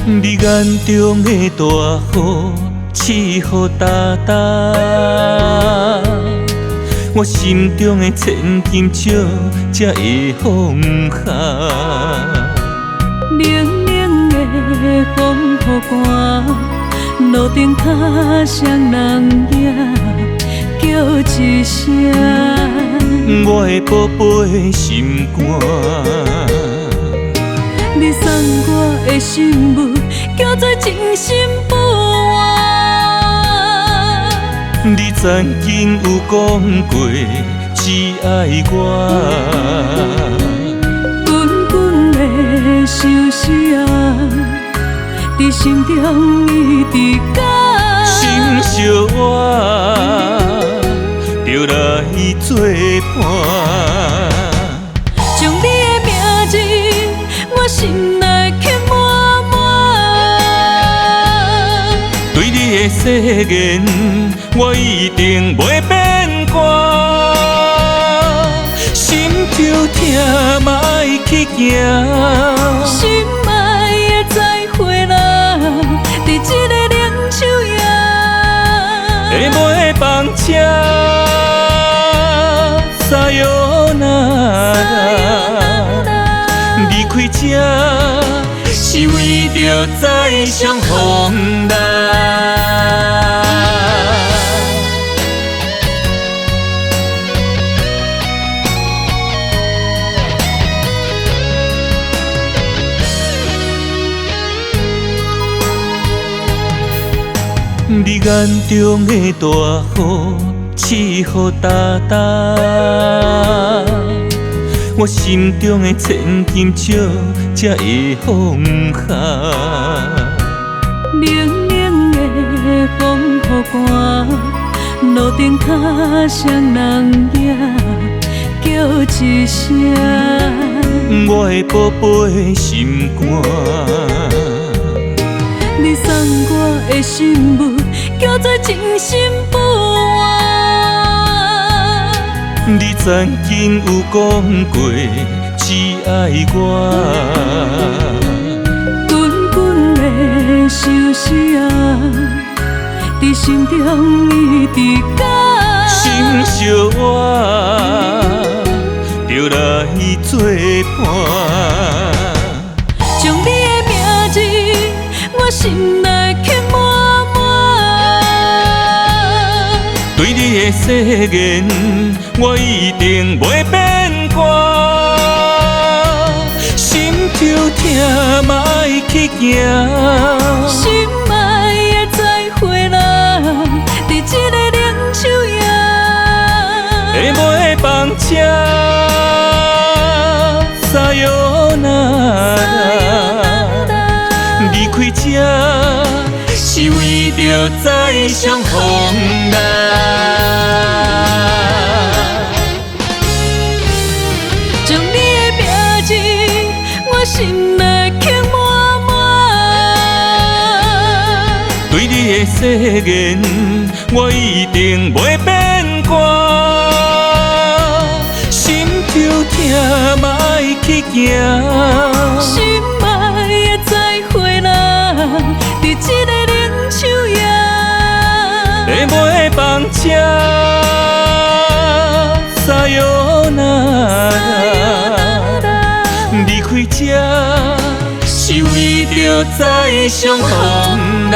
你眼中的大雨，刺雨哒哒，我心中的千金石才会放下。冷冷的风雨寒，路顶脚双人影，叫一声。我的宝贝心肝。你送我的信物，叫做真心不换。你曾经有讲过只爱我，滚滚的相思啊，伫心中一直讲。心相我，就来作伴。将你的名字，我心内刻满满。对你的誓言，我一定袂变卦。心就痛嘛爱去行，心爱的再会啦，伫这个冷秋夜。会袂放车，撒哟那拉，离开这是为着再相逢啦。你眼中的大雨，刺雨哒哒，我心中的千金石才会放下。冷冷的风雨寒，路顶脚双人影，叫一声。我的宝贝心肝。你送我的信物，叫做真心不换。你曾经有讲过只爱我，滚滚的相思啊，伫心中一直讲。心相我，就来作伴。将你的名字，我心内刻满满。对你的誓言，我一定袂变卦。心就痛嘛爱去行，心爱的再会啦，伫这个冷秋夜。会袂放车，撒哟那拉，离开这是为着再相逢啦。将你的名字，我心内刻满满。对你的誓言，我一定袂变卦。心就痛嘛爱去行，心爱的再会啦，伫这个冷秋夜。会袂放车，撒哟那拉，离开这是为着再相逢啦。